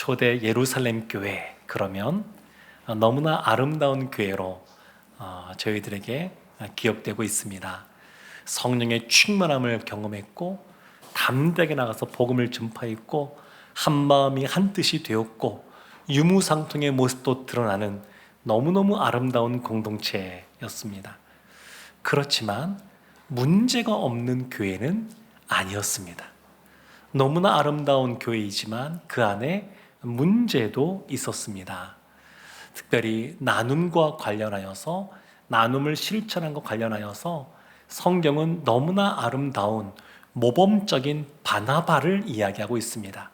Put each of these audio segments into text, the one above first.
초대 예루살렘 교회, 그러면 너무나 아름다운 교회로 저희들에게 기억되고 있습니다. 성령의 충만함을 경험했고 담대하게 나가서 복음을 전파했고 한마음이 한뜻이 되었고 유무상통의 모습도 드러나는 너무너무 아름다운 공동체였습니다. 그렇지만 문제가 없는 교회는 아니었습니다. 너무나 아름다운 교회이지만 그 안에 문제도 있었습니다. 특별히 나눔과 관련하여서, 나눔을 실천한 것 관련하여서 성경은 너무나 아름다운 모범적인 바나바를 이야기하고 있습니다.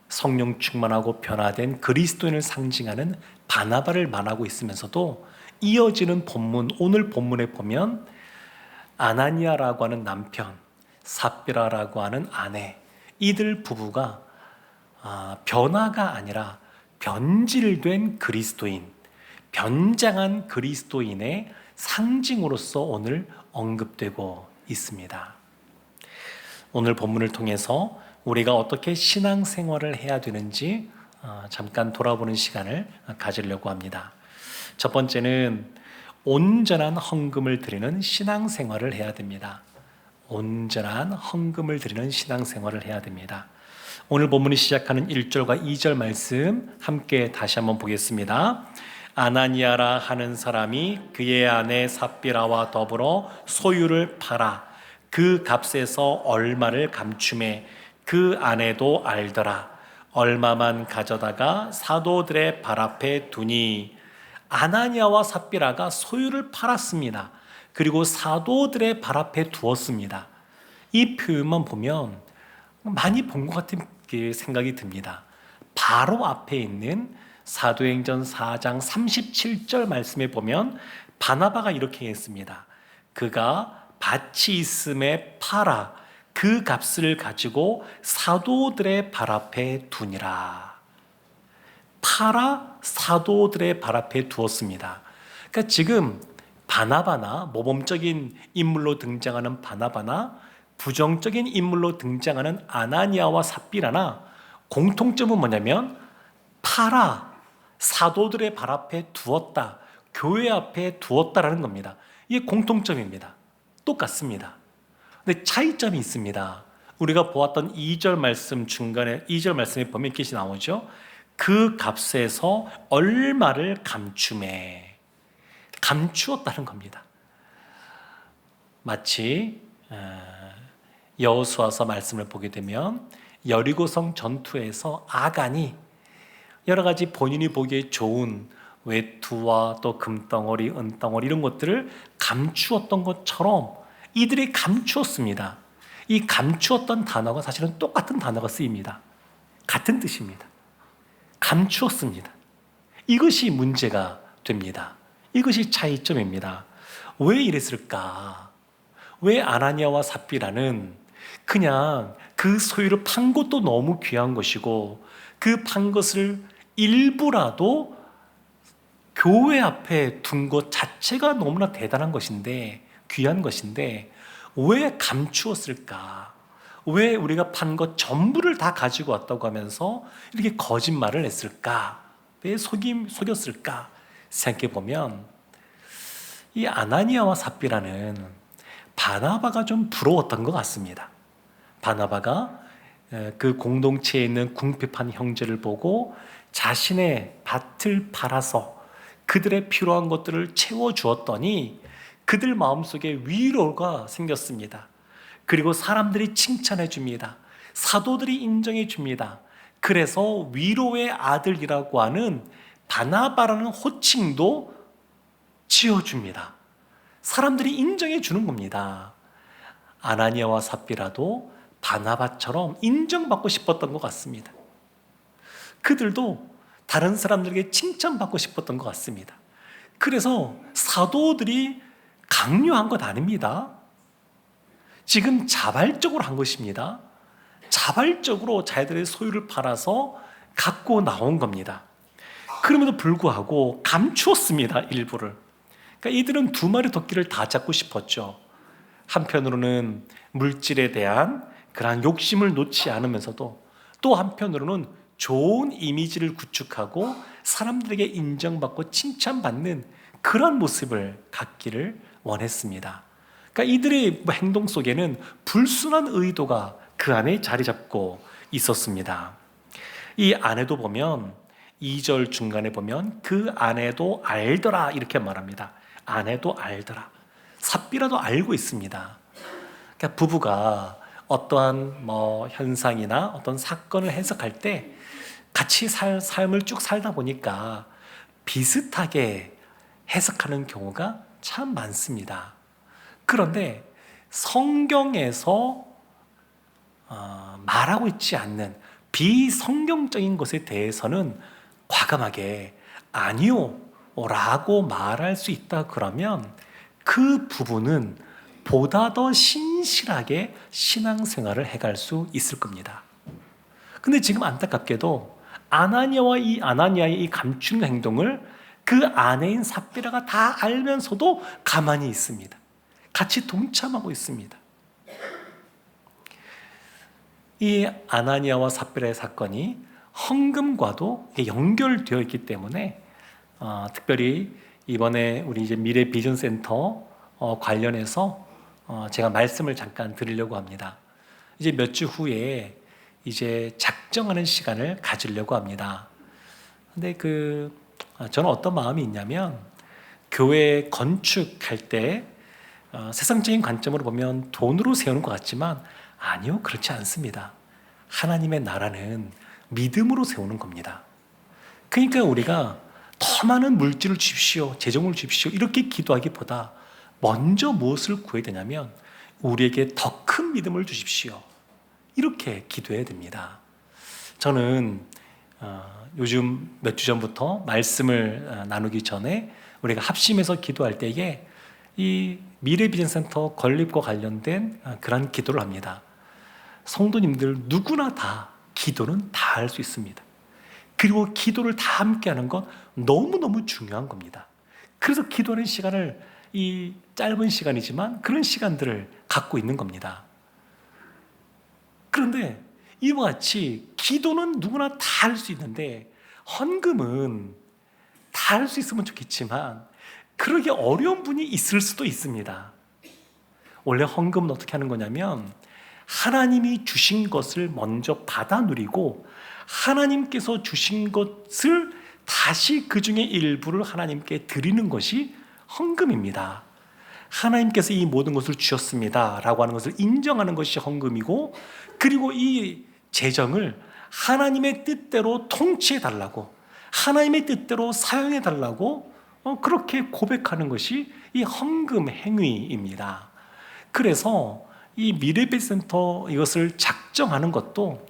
성령 충만하고 변화된 그리스도인을 상징하는 바나바를 말하고 있으면서도 이어지는 본문, 오늘 본문에 보면 아나니아라고 하는 남편, 삽비라라고 하는 아내, 이들 부부가 변화가 아니라 변질된 그리스도인, 변장한 그리스도인의 상징으로서 오늘 언급되고 있습니다. 오늘 본문을 통해서 우리가 어떻게 신앙생활을 해야 되는지 잠깐 돌아보는 시간을 가지려고 합니다. 첫 번째는 온전한 헌금을 드리는 신앙생활을 해야 됩니다. 온전한 헌금을 드리는 신앙생활을 해야 됩니다. 오늘 본문이 시작하는 1절과 2절 말씀 함께 다시 한번 보겠습니다. 아나니아라 하는 사람이 그의 아내 삽비라와 더불어 소유를 팔아 그 값에서 얼마를 감추매 그 아내도 알더라. 얼마만 가져다가 사도들의 발 앞에 두니. 아나니아와 삽비라가 소유를 팔았습니다. 그리고 사도들의 발 앞에 두었습니다. 이 표현만 보면 많이 본 것 같은 생각이 듭니다. 바로 앞에 있는 사도행전 4장 37절 말씀에 보면 바나바가 이렇게 했습니다. 그가 밭이 있음에 팔아 그 값을 가지고 사도들의 발 앞에 두니라. 팔아 사도들의 발 앞에 두었습니다. 그러니까 지금 바나바나 모범적인 인물로 등장하는 바나바나 부정적인 인물로 등장하는 아나니아와 삽비라나 공통점은 뭐냐면 팔아 사도들의 발 앞에 두었다, 교회 앞에 두었다라는 겁니다. 이게 공통점입니다. 똑같습니다. 근데 차이점이 있습니다. 우리가 보았던 2절 말씀 중간에 2절 말씀에 보면 이렇게 나오죠. 그 값에서 얼마를 감추매, 감추었다는 겁니다. 마치 여호수아서 말씀을 보게 되면 여리고성 전투에서 아간이 여러 가지 본인이 보기에 좋은 외투와 또 금덩어리, 은덩어리 이런 것들을 감추었던 것처럼 이들이 감추었습니다. 이 감추었던 단어가 사실은 똑같은 단어가 쓰입니다. 같은 뜻입니다. 감추었습니다. 이것이 문제가 됩니다. 이것이 차이점입니다. 왜 이랬을까? 왜 아나니아와 삽비라는 그냥 그 소유를 판 것도 너무 귀한 것이고 그 판 것을 일부라도 교회 앞에 둔 것 자체가 너무나 대단한 것인데, 귀한 것인데 왜 감추었을까? 왜 우리가 판 것 전부를 다 가지고 왔다고 하면서 이렇게 거짓말을 했을까? 왜 속였을까? 생각해 보면 이 아나니아와 삽비라는 바나바가 좀 부러웠던 것 같습니다. 바나바가 그 공동체에 있는 궁핍한 형제를 보고 자신의 밭을 팔아서 그들의 필요한 것들을 채워주었더니 그들 마음속에 위로가 생겼습니다. 그리고 사람들이 칭찬해 줍니다. 사도들이 인정해 줍니다. 그래서 위로의 아들이라고 하는 바나바라는 호칭도 지어줍니다. 사람들이 인정해 주는 겁니다. 아나니아와 삽비라도 바나바처럼 인정받고 싶었던 것 같습니다. 그들도 다른 사람들에게 칭찬받고 싶었던 것 같습니다. 그래서 사도들이 강요한 것 아닙니다. 지금 자발적으로 한 것입니다. 자발적으로 자기들의 소유를 팔아서 갖고 나온 겁니다. 그럼에도 불구하고 감추었습니다. 일부를. 그러니까 이들은 두 마리 토끼를 다 잡고 싶었죠. 한편으로는 물질에 대한 그러한 욕심을 놓지 않으면서도 또 한편으로는 좋은 이미지를 구축하고 사람들에게 인정받고 칭찬받는 그런 모습을 갖기를 원했습니다. 그러니까 이들의 행동 속에는 불순한 의도가 그 안에 자리 잡고 있었습니다. 이 안에도 보면 2절 중간에 보면 그 아내도 알더라 이렇게 말합니다. 아내도 알더라. 삽비라도 알고 있습니다. 그러니까 부부가 어떠한 현상이나 어떤 사건을 해석할 때 같이 삶을 쭉 살다 보니까 비슷하게 해석하는 경우가 참 많습니다. 그런데 성경에서 말하고 있지 않는 비성경적인 것에 대해서는 과감하게 아니요 라고 말할 수 있다 그러면 그 부부는 보다 더 신실하게 신앙생활을 해갈 수 있을 겁니다. 근데 지금 안타깝게도 아나니아의 이 감추는 행동을 그 아내인 삽비라가 다 알면서도 가만히 있습니다. 같이 동참하고 있습니다. 이 아나니아와 삽비라의 사건이 헌금과도 연결되어 있기 때문에 특별히 이번에 우리 이제 미래 비전 센터 관련해서 제가 말씀을 잠깐 드리려고 합니다. 이제 몇 주 후에 이제 작정하는 시간을 가지려고 합니다. 근데 저는 어떤 마음이 있냐면 교회 건축할 때 세상적인 관점으로 보면 돈으로 세우는 것 같지만 아니요, 그렇지 않습니다. 하나님의 나라는 믿음으로 세우는 겁니다. 그러니까 우리가 더 많은 물질을 주십시오, 재정을 주십시오 이렇게 기도하기보다 먼저 무엇을 구해야 되냐면 우리에게 더 큰 믿음을 주십시오 이렇게 기도해야 됩니다. 저는 요즘 몇 주 전부터 말씀을 나누기 전에 우리가 합심해서 기도할 때에 이 미래비전센터 건립과 관련된 그런 기도를 합니다. 성도님들 누구나 다 기도는 다 할 수 있습니다. 그리고 기도를 다 함께 하는 건 너무너무 중요한 겁니다. 그래서 기도하는 시간을 이 짧은 시간이지만 그런 시간들을 갖고 있는 겁니다. 그런데 이와 같이 기도는 누구나 다 할 수 있는데 헌금은 다 할 수 있으면 좋겠지만 그러기 어려운 분이 있을 수도 있습니다. 원래 헌금은 어떻게 하는 거냐면 하나님이 주신 것을 먼저 받아 누리고 하나님께서 주신 것을 다시 그 중에 일부를 하나님께 드리는 것이 헌금입니다. 하나님께서 이 모든 것을 주셨습니다 라고 하는 것을 인정하는 것이 헌금이고, 그리고 이 재정을 하나님의 뜻대로 통치해 달라고, 하나님의 뜻대로 사용해 달라고 그렇게 고백하는 것이 이 헌금 행위입니다. 그래서 이 미래비전센터 이것을 작정하는 것도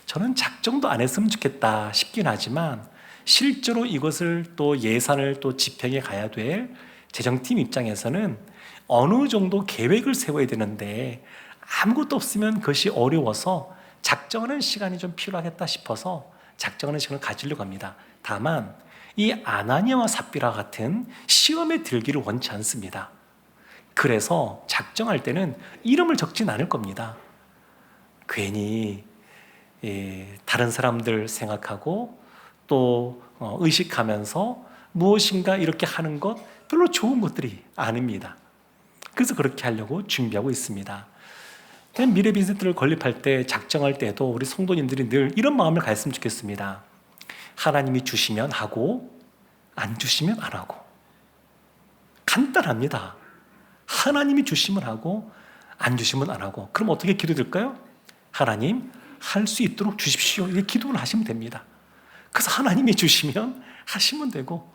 저는 작정도 안 했으면 좋겠다 싶긴 하지만 실제로 이것을 또 예산을 또 집행해 가야 될 재정팀 입장에서는 어느 정도 계획을 세워야 되는데 아무것도 없으면 그것이 어려워서 작정하는 시간이 좀 필요하겠다 싶어서 작정하는 시간을 가지려고 합니다. 다만 이 아나니아와 삽비라 같은 시험에 들기를 원치 않습니다. 그래서 작정할 때는 이름을 적진 않을 겁니다. 괜히 다른 사람들 생각하고 또 의식하면서 무엇인가 이렇게 하는 것 별로 좋은 것들이 아닙니다. 그래서 그렇게 하려고 준비하고 있습니다. 미래비전센터를 건립할 때 작정할 때도 우리 성도님들이 늘 이런 마음을 가졌으면 좋겠습니다. 하나님이 주시면 하고 안 주시면 안 하고. 간단합니다. 하나님이 주시면 하고 안 주시면 안 하고. 그럼 어떻게 기도될까요? 하나님 할 수 있도록 주십시오. 이렇게 기도를 하시면 됩니다. 그래서 하나님이 주시면 하시면 되고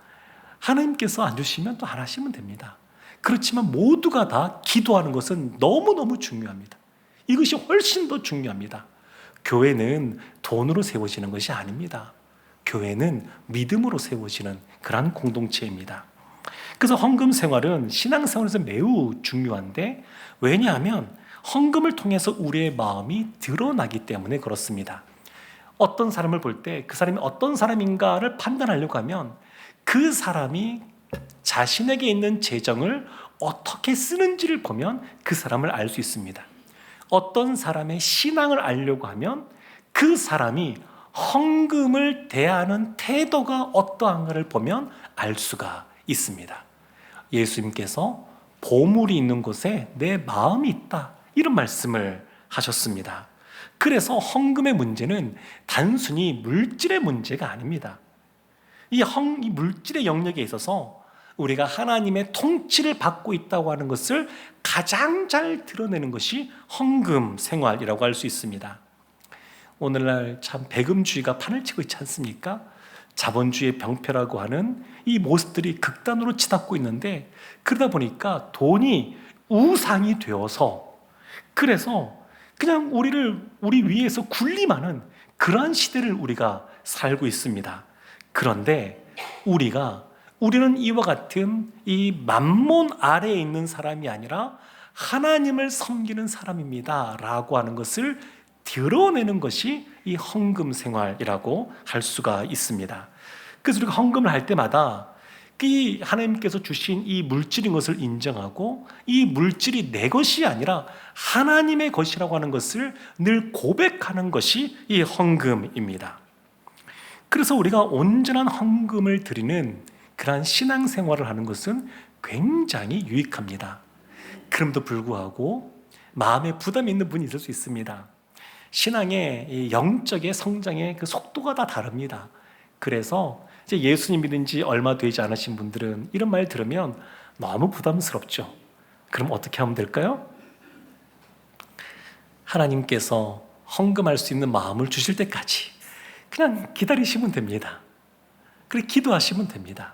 하나님께서 안 주시면 또 안 하시면 됩니다. 그렇지만 모두가 다 기도하는 것은 너무너무 중요합니다. 이것이 훨씬 더 중요합니다. 교회는 돈으로 세워지는 것이 아닙니다. 교회는 믿음으로 세워지는 그런 공동체입니다. 그래서 헌금 생활은 신앙생활에서 매우 중요한데, 왜냐하면 헌금을 통해서 우리의 마음이 드러나기 때문에 그렇습니다. 어떤 사람을 볼 때 그 사람이 어떤 사람인가를 판단하려고 하면 그 사람이 자신에게 있는 재정을 어떻게 쓰는지를 보면 그 사람을 알 수 있습니다. 어떤 사람의 신앙을 알려고 하면 그 사람이 헌금을 대하는 태도가 어떠한가를 보면 알 수가 있습니다. 예수님께서 보물이 있는 곳에 내 마음이 있다, 이런 말씀을 하셨습니다. 그래서 헌금의 문제는 단순히 물질의 문제가 아닙니다. 이 물질의 영역에 있어서 우리가 하나님의 통치를 받고 있다고 하는 것을 가장 잘 드러내는 것이 헌금 생활이라고 할 수 있습니다. 오늘날 참 배금주의가 판을 치고 있지 않습니까? 자본주의의 병폐라고 하는 이 모습들이 극단으로 치닫고 있는데, 그러다 보니까 돈이 우상이 되어서, 그래서 그냥 우리 위에서 군림하는 그러한 시대를 우리가 살고 있습니다. 그런데 우리는 이와 같은 이 만몬 아래에 있는 사람이 아니라 하나님을 섬기는 사람입니다 라고 하는 것을 드러내는 것이 이 헌금 생활이라고 할 수가 있습니다. 그래서 우리가 헌금을 할 때마다 이 하나님께서 주신 이 물질인 것을 인정하고, 이 물질이 내 것이 아니라 하나님의 것이라고 하는 것을 늘 고백하는 것이 이 헌금입니다. 그래서 우리가 온전한 헌금을 드리는 그러한 신앙생활을 하는 것은 굉장히 유익합니다. 그럼에도 불구하고 마음에 부담이 있는 분이 있을 수 있습니다. 신앙의 영적의 성장의 그 속도가 다 다릅니다. 그래서 이제 예수님 믿은 지 얼마 되지 않으신 분들은 이런 말 들으면 너무 부담스럽죠. 그럼 어떻게 하면 될까요? 하나님께서 헌금할 수 있는 마음을 주실 때까지 그냥 기다리시면 됩니다. 그리고 기도하시면 됩니다.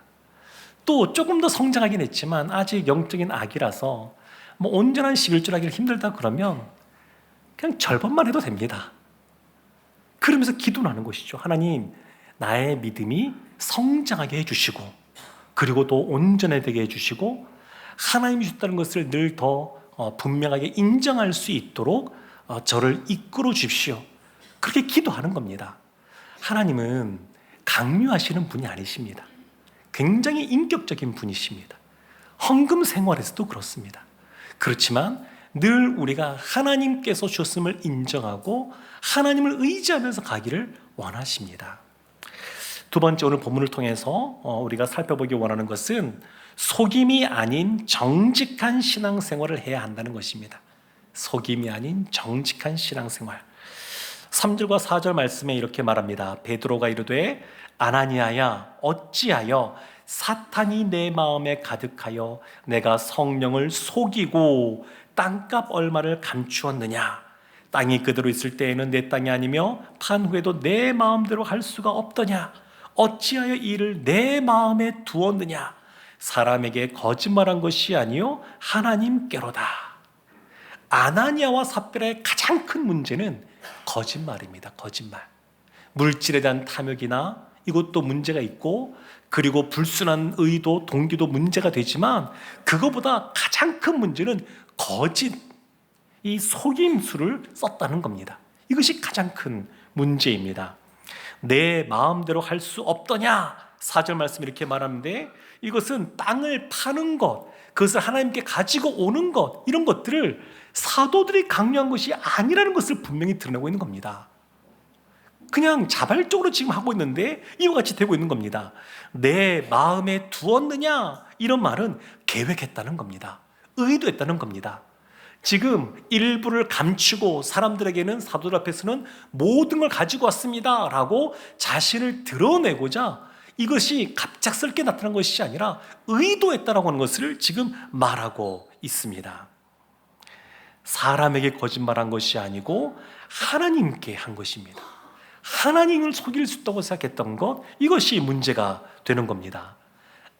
또 조금 더 성장하긴 했지만 아직 영적인 아기라서 온전한 11조 하기를 힘들다 그러면 그냥 절반만 해도 됩니다. 그러면서 기도를 하는 것이죠. 하나님, 나의 믿음이 성장하게 해주시고, 그리고 또 온전하게 해주시고, 하나님이 주셨다는 것을 늘 더 분명하게 인정할 수 있도록 저를 이끌어 주십시오. 그렇게 기도하는 겁니다. 하나님은 강요하시는 분이 아니십니다. 굉장히 인격적인 분이십니다. 헌금 생활에서도 그렇습니다. 그렇지만 늘 우리가 하나님께서 주셨음을 인정하고 하나님을 의지하면서 가기를 원하십니다. 두 번째, 오늘 본문을 통해서 우리가 살펴보기 원하는 것은 속임이 아닌 정직한 신앙생활을 해야 한다는 것입니다. 속임이 아닌 정직한 신앙생활. 3절과 4절 말씀에 이렇게 말합니다. 베드로가 이르되 아나니아야, 어찌하여 사탄이 내 마음에 가득하여 내가 성령을 속이고 땅값 얼마를 감추었느냐. 땅이 그대로 있을 때에는 내 땅이 아니며 판 후에도 내 마음대로 할 수가 없더냐. 어찌하여 이를 내 마음에 두었느냐. 사람에게 거짓말한 것이 아니요 하나님께로다. 아나니아와 삽비라의 가장 큰 문제는 거짓말입니다. 거짓말. 물질에 대한 탐욕이나 이것도 문제가 있고, 그리고 불순한 의도, 동기도 문제가 되지만 그거보다 가장 큰 문제는 거짓, 이 속임수를 썼다는 겁니다. 이것이 가장 큰 문제입니다. 내 마음대로 할 수 없더냐. 4절 말씀 이렇게 말하는데, 이것은 땅을 파는 것, 그것을 하나님께 가지고 오는 것, 이런 것들을 사도들이 강요한 것이 아니라는 것을 분명히 드러내고 있는 겁니다. 그냥 자발적으로 지금 하고 있는데 이와 같이 되고 있는 겁니다. 내 마음에 두었느냐, 이런 말은 계획했다는 겁니다. 의도했다는 겁니다. 지금 일부를 감추고 사람들에게는, 사도들 앞에서는 모든 걸 가지고 왔습니다 라고 자신을 드러내고자 이것이 갑작스럽게 나타난 것이 아니라 의도했다라고 하는 것을 지금 말하고 있습니다. 사람에게 거짓말한 것이 아니고 하나님께 한 것입니다. 하나님을 속일 수 있다고 생각했던 것, 이것이 문제가 되는 겁니다.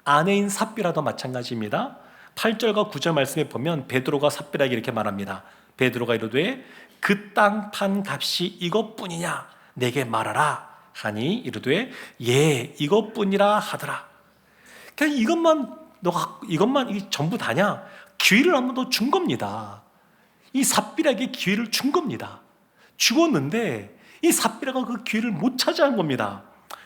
아내인 삽비라도 마찬가지입니다. 8절과 9절 말씀에 보면 베드로가 삽비라에게 이렇게 말합니다. 베드로가 이르되 그 땅 판 값이 이것뿐이냐 내게 말하라 하니 이르되 예 이것뿐이라 하더라. 그냥 이것만 이게 전부 다냐? 기회를 한 번 더 준 겁니다. 이 삽비라에게 기회를 준 겁니다. 죽었는데 이 삽비라가 그 기회를 못 차지한 겁니다.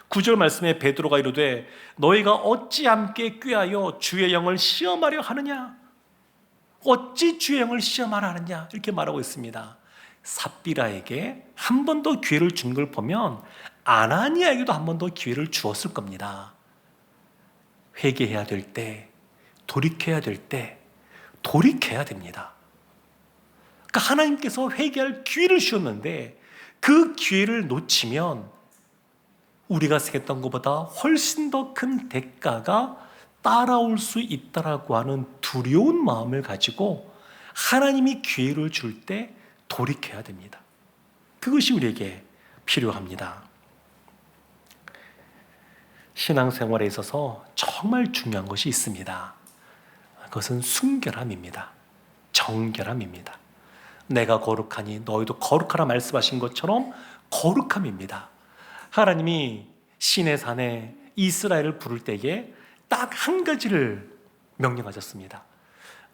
9절 말씀에 베드로가 이르되 너희가 어찌 함께 꾀하여 주의 영을 시험하려 하느냐? 어찌 주의 영을 시험하려 하느냐? 이렇게 말하고 있습니다. 삽비라에게 한 번 더 기회를 준 걸 보면 아나니아에게도 한 번 더 기회를 주었을 겁니다. 회개해야 될 때, 돌이켜야 될 때 돌이켜야 됩니다. 그러니까 하나님께서 회개할 기회를 주셨는데 그 기회를 놓치면 우리가 생각했던 것보다 훨씬 더 큰 대가가 따라올 수 있다라고 하는 두려운 마음을 가지고 하나님이 기회를 줄 때 돌이켜야 됩니다. 그것이 우리에게 필요합니다. 신앙생활에 있어서 정말 중요한 것이 있습니다. 그것은 순결함입니다. 정결함입니다. 내가 거룩하니 너희도 거룩하라 말씀하신 것처럼 거룩함입니다. 하나님이 시내산에 이스라엘을 부를 때에 딱 한 가지를 명령하셨습니다.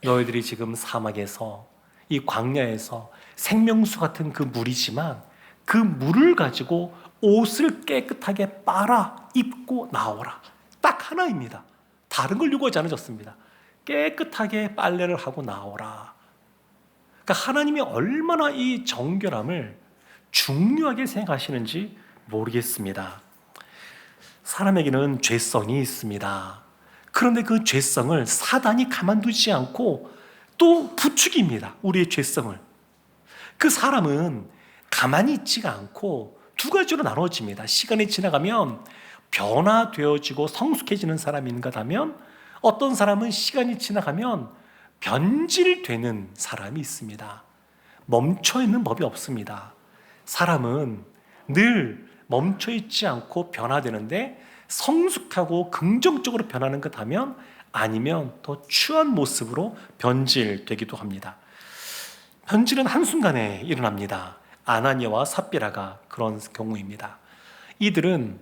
너희들이 지금 사막에서 이 광야에서 생명수 같은 그 물이지만 그 물을 가지고 옷을 깨끗하게 빨아 입고 나오라. 딱 하나입니다. 다른 걸 요구하지 않으셨습니다. 깨끗하게 빨래를 하고 나오라. 그러니까 하나님이 얼마나 이 정결함을 중요하게 생각하시는지 모르겠습니다. 사람에게는 죄성이 있습니다. 그런데 그 죄성을 사단이 가만두지 않고 또 부추깁니다. 우리의 죄성을. 그 사람은 가만히 있지가 않고 두 가지로 나눠집니다. 시간이 지나가면 변화되어지고 성숙해지는 사람이 있는가 하면 어떤 사람은 시간이 지나가면 변질되는 사람이 있습니다. 멈춰있는 법이 없습니다. 사람은 늘 멈춰있지 않고 변화되는데 성숙하고 긍정적으로 변하는 것 하면 아니면 더 추한 모습으로 변질되기도 합니다. 변질은 한순간에 일어납니다. 아나니아와 삽비라가 그런 경우입니다. 이들은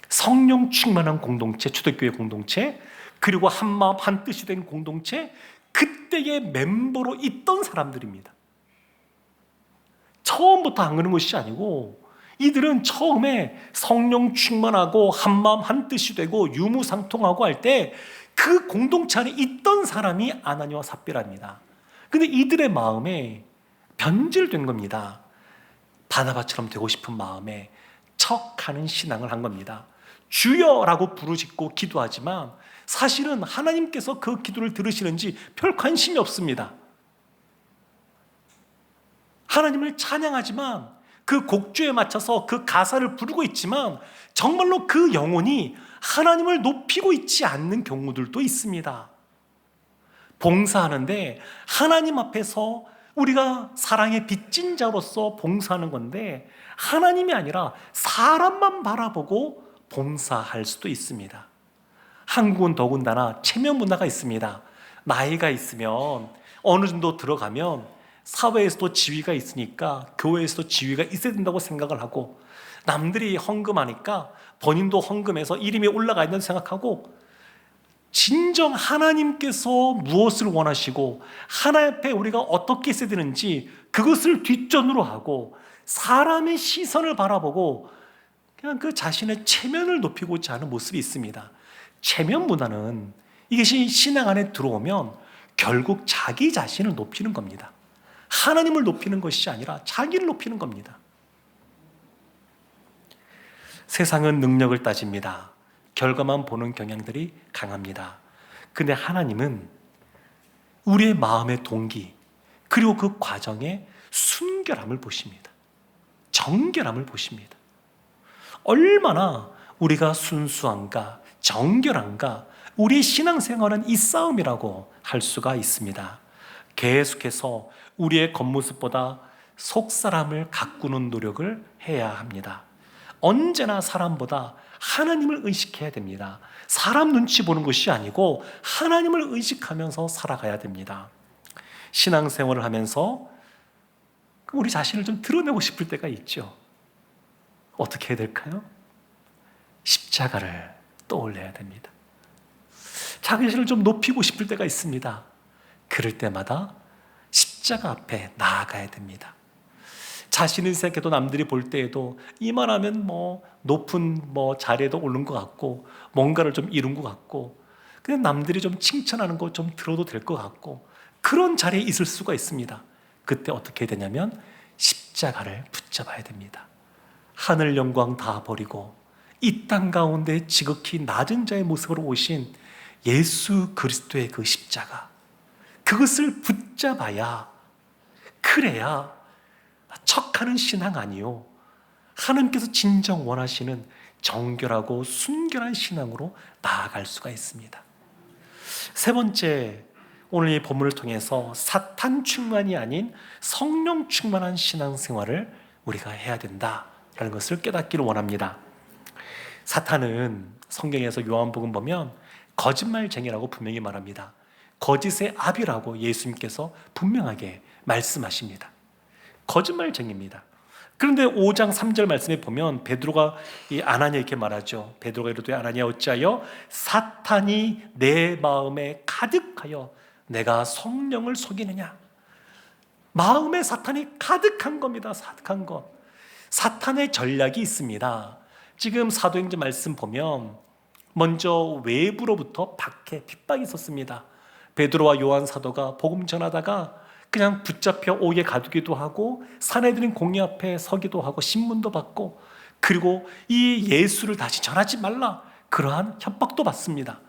성령 충만한 공동체, 초대교회 공동체, 그리고 한마음 한뜻이 된 공동체, 그때의 멤버로 있던 사람들입니다. 처음부터 안 그런 것이 아니고 이들은 처음에 성령 충만하고 한마음 한뜻이 되고 유무상통하고 할 때 그 공동체 안에 있던 사람이 아나니아와 삽비라입니다. 근데 이들의 마음에 변질된 겁니다. 바나바처럼 되고 싶은 마음에 척하는 신앙을 한 겁니다. 주여라고 부르짖고 기도하지만 사실은 하나님께서 그 기도를 들으시는지 별 관심이 없습니다. 하나님을 찬양하지만 그 곡조에 맞춰서 그 가사를 부르고 있지만 정말로 그 영혼이 하나님을 높이고 있지 않는 경우들도 있습니다. 봉사하는데 하나님 앞에서 우리가 사랑의 빚진 자로서 봉사하는 건데 하나님이 아니라 사람만 바라보고 봉사할 수도 있습니다. 한국은 더군다나 체면 문화가 있습니다. 나이가 있으면 어느 정도 들어가면 사회에서도 지위가 있으니까 교회에서도 지위가 있어야 된다고 생각을 하고 남들이 헌금하니까 본인도 헌금해서 이름이 올라가 있다고 생각하고 진정 하나님께서 무엇을 원하시고 하나님 앞에 우리가 어떻게 있어야 되는지 그것을 뒷전으로 하고 사람의 시선을 바라보고 그냥 그 자신의 체면을 높이고자 하는 모습이 있습니다. 체면 문화는 이것이 신앙 안에 들어오면 결국 자기 자신을 높이는 겁니다. 하나님을 높이는 것이 아니라 자기를 높이는 겁니다. 세상은 능력을 따집니다. 결과만 보는 경향들이 강합니다. 근데 하나님은 우리의 마음의 동기 그리고 그 과정의 순결함을 보십니다. 정결함을 보십니다. 얼마나 우리가 순수한가 정결한가 우리의 신앙생활은 이 싸움이라고 할 수가 있습니다. 계속해서 우리의 겉모습보다 속사람을 가꾸는 노력을 해야 합니다. 언제나 사람보다 하나님을 의식해야 됩니다. 사람 눈치 보는 것이 아니고 하나님을 의식하면서 살아가야 됩니다. 신앙생활을 하면서 우리 자신을 좀 드러내고 싶을 때가 있죠. 어떻게 해야 될까요? 십자가를 떠올려야 됩니다. 자기 자신을 좀 높이고 싶을 때가 있습니다. 그럴 때마다 십자가 앞에 나아가야 됩니다. 자신을 생각해도 남들이 볼 때에도 이만하면 높은 자리에도 오른 것 같고 뭔가를 좀 이룬 것 같고 그냥 남들이 좀 칭찬하는 거 좀 들어도 될 것 같고 그런 자리에 있을 수가 있습니다. 그때 어떻게 되냐면 십자가 십자가를 붙잡아야 됩니다. 하늘 영광 다 버리고 이 땅 가운데 지극히 낮은 자의 모습으로 오신 예수 그리스도의 그 십자가, 그것을 붙잡아야, 그래야 척하는 신앙 아니요, 하나님께서 진정 원하시는 정결하고 순결한 신앙으로 나아갈 수가 있습니다. 세 번째, 오늘 이 본문을 통해서 사탄 충만이 아닌 성령 충만한 신앙생활을 우리가 해야 된다라는 것을 깨닫기를 원합니다. 사탄은 성경에서 요한복음 보면 거짓말쟁이라고 분명히 말합니다. 거짓의 아비라고 예수님께서 분명하게 말씀하십니다. 거짓말쟁이입니다. 그런데 5장 3절 말씀에 보면 베드로가 이 아나니아에게 말하죠. 베드로가 이르되 아나니아 어찌하여 사탄이 내 마음에 가득하여 내가 성령을 속이느냐. 마음에 사탄이 가득한 겁니다. 가득한 것. 사탄의 전략이 있습니다. 지금 사도행전 말씀 보면 먼저 외부로부터 박해, 핍박이 있었습니다. 베드로와 요한 사도가 복음 전하다가 그냥 붙잡혀 옥에 가두기도 하고 사내들인 공의 앞에 서기도 하고 신문도 받고, 그리고 이 예수를 다시 전하지 말라, 그러한 협박도 받습니다.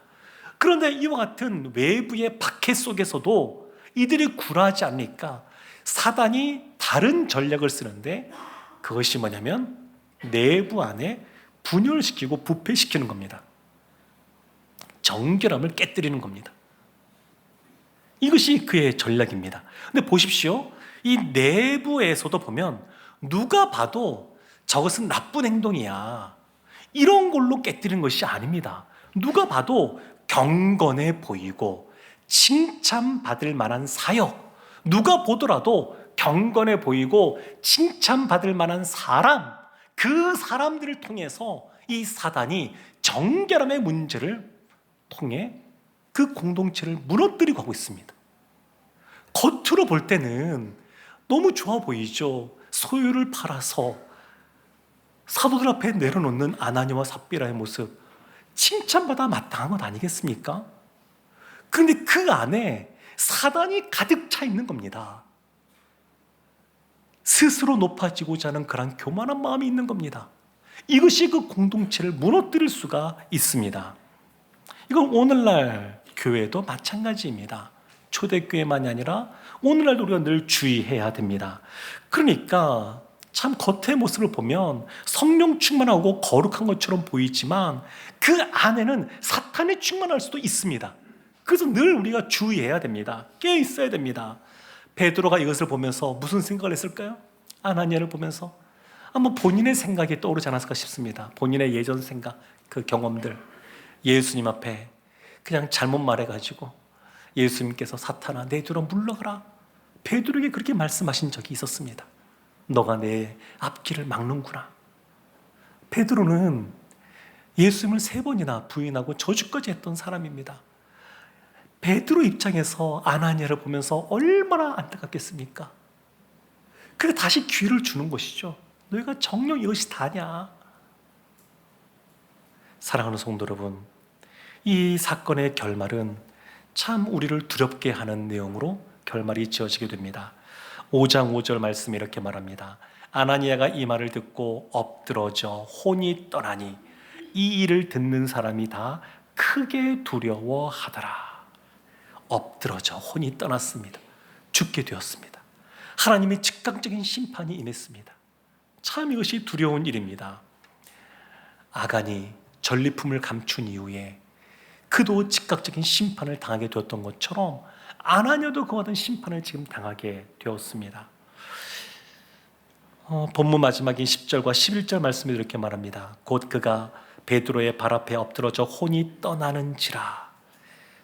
그런데 이와 같은 외부의 박해 속에서도 이들이 굴하지 않으니까 사단이 다른 전략을 쓰는데, 그것이 뭐냐면 내부 안에 분열시키고 부패시키는 겁니다. 정결함을 깨뜨리는 겁니다. 이것이 그의 전략입니다. 근데 보십시오. 이 내부에서도 보면 누가 봐도 저것은 나쁜 행동이야, 이런 걸로 깨뜨리는 것이 아닙니다. 누가 봐도 경건해 보이고 칭찬받을 만한 사역, 누가 보더라도 경건해 보이고 칭찬받을 만한 사람, 그 사람들을 통해서 이 사단이 정결함의 문제를 통해 그 공동체를 무너뜨리고 하고 있습니다. 겉으로 볼 때는 너무 좋아 보이죠. 소유를 팔아서 사도들 앞에 내려놓는 아나니아와 삽비라의 모습, 칭찬받아 마땅한 것 아니겠습니까? 그런데 그 안에 사단이 가득 차 있는 겁니다. 스스로 높아지고자 하는 그런 교만한 마음이 있는 겁니다. 이것이 그 공동체를 무너뜨릴 수가 있습니다. 이건 오늘날 교회도 마찬가지입니다. 초대교회만이 아니라 오늘날도 우리가 늘 주의해야 됩니다. 그러니까 참 겉의 모습을 보면 성령 충만하고 거룩한 것처럼 보이지만 그 안에는 사탄이 충만할 수도 있습니다. 그래서 늘 우리가 주의해야 됩니다. 깨어 있어야 됩니다. 베드로가 이것을 보면서 무슨 생각을 했을까요? 아나니아를 보면서 아마 본인의 생각이 떠오르지 않았을까 싶습니다. 본인의 예전 생각, 그 경험들, 예수님 앞에 그냥 잘못 말해가지고 예수님께서 사탄아 내 뒤로 물러가라, 베드로에게 그렇게 말씀하신 적이 있었습니다. 너가 내 앞길을 막는구나. 베드로는 예수님을 3번이나 부인하고 저주까지 했던 사람입니다. 베드로 입장에서 아나니아를 보면서 얼마나 안타깝겠습니까? 그래 다시 기회를 주는 것이죠. 너희가 정녕 이것이 다냐? 사랑하는 성도 여러분, 이 사건의 결말은 참 우리를 두렵게 하는 내용으로 결말이 지어지게 됩니다. 5장 5절 말씀이 이렇게 말합니다. 아나니아가 이 말을 듣고 엎드러져 혼이 떠나니 이 일을 듣는 사람이 다 크게 두려워하더라. 엎드러져 혼이 떠났습니다. 죽게 되었습니다. 하나님의 즉각적인 심판이 임했습니다. 참 이것이 두려운 일입니다. 아간이 전리품을 감춘 이후에 그도 즉각적인 심판을 당하게 되었던 것처럼 아나니아도 그와 같은 심판을 지금 당하게 되었습니다. 본문 마지막인 10절과 11절 말씀이 이렇게 말합니다. 곧 그가 베드로의 발 앞에 엎드러져 혼이 떠나는지라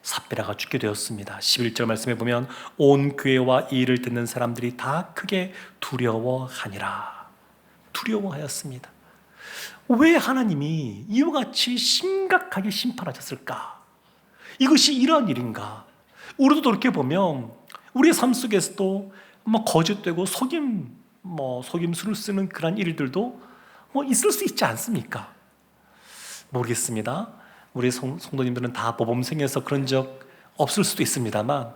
삽비라가 죽게 되었습니다. 11절 말씀에 보면 온 교회와 이 일을 듣는 사람들이 다 크게 두려워하니라. 두려워하였습니다. 왜 하나님이 이와 같이 심각하게 심판하셨을까? 이것이 이러한 일인가? 우리도 그렇게 보면 우리의 삶 속에서도 거짓되고 속임수를 쓰는 그런 일들도 있을 수 있지 않습니까? 모르겠습니다. 우리 성도님들은 다 모범생에서 그런 적 없을 수도 있습니다만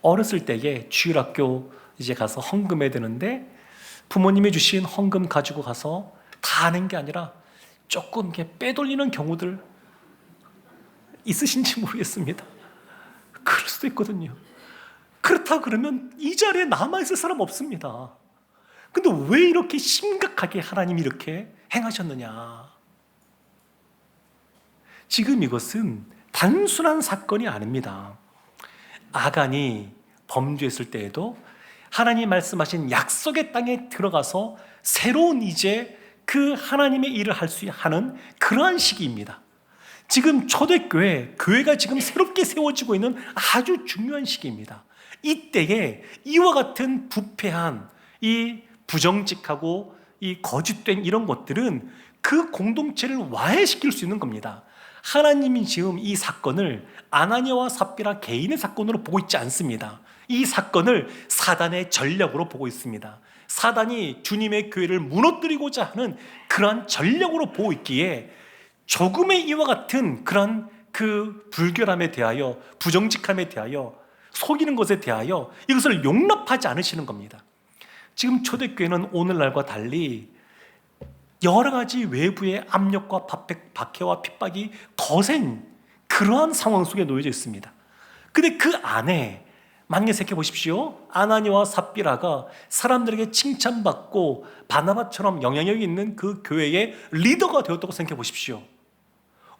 어렸을 때에 주일학교 이제 가서 헌금해야 되는데 부모님이 주신 헌금 가지고 가서 다 하는 게 아니라 조금 이렇게 빼돌리는 경우들 있으신지 모르겠습니다. 그럴 수도 있거든요. 그렇다 그러면 이 자리에 남아있을 사람 없습니다. 근데 왜 이렇게 심각하게 하나님이 이렇게 행하셨느냐? 지금 이것은 단순한 사건이 아닙니다. 아간이 범죄했을 때에도 하나님 말씀하신 약속의 땅에 들어가서 새로운 이제 그 하나님의 일을 할 수 하는 그러한 시기입니다. 지금 초대교회, 교회가 지금 새롭게 세워지고 있는 아주 중요한 시기입니다. 이때에 이와 같은 부패한 이 부정직하고 이 거짓된 이런 것들은 그 공동체를 와해시킬 수 있는 겁니다. 하나님이 지금 이 사건을 아나니아와 삽비라 개인의 사건으로 보고 있지 않습니다. 이 사건을 사단의 전략으로 보고 있습니다. 사단이 주님의 교회를 무너뜨리고자 하는 그러한 전략으로 보고 있기에 조금의 이와 같은 그런 그 불결함에 대하여, 부정직함에 대하여, 속이는 것에 대하여 이것을 용납하지 않으시는 겁니다. 지금 초대교회는 오늘날과 달리 여러 가지 외부의 압력과 박해와 핍박이 거센 그러한 상황 속에 놓여져 있습니다. 근데 그 안에 만약에 생각해 보십시오. 아나니와 삽비라가 사람들에게 칭찬받고 바나바처럼 영향력이 있는 그 교회의 리더가 되었다고 생각해 보십시오.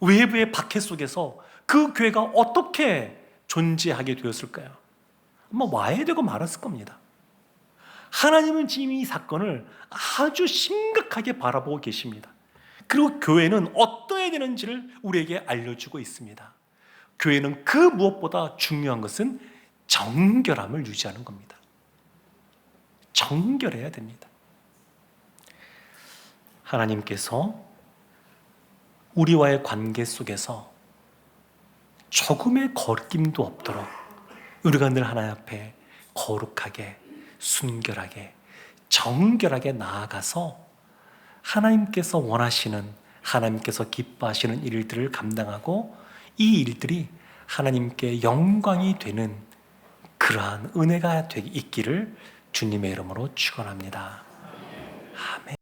외부의 박해 속에서 그 교회가 어떻게 존재하게 되었을까요? 아마 와해되고 말았을 겁니다. 하나님은 지금 이 사건을 아주 심각하게 바라보고 계십니다. 그리고 교회는 어떠해야 되는지를 우리에게 알려주고 있습니다. 교회는 그 무엇보다 중요한 것은 정결함을 유지하는 겁니다. 정결해야 됩니다. 하나님께서 우리와의 관계 속에서 조금의 거리낌도 없도록 우리가 늘 하나님 앞에 거룩하게, 순결하게, 정결하게 나아가서 하나님께서 원하시는, 하나님께서 기뻐하시는 일들을 감당하고 이 일들이 하나님께 영광이 되는 그러한 은혜가 있기를 주님의 이름으로 축원합니다. 아멘.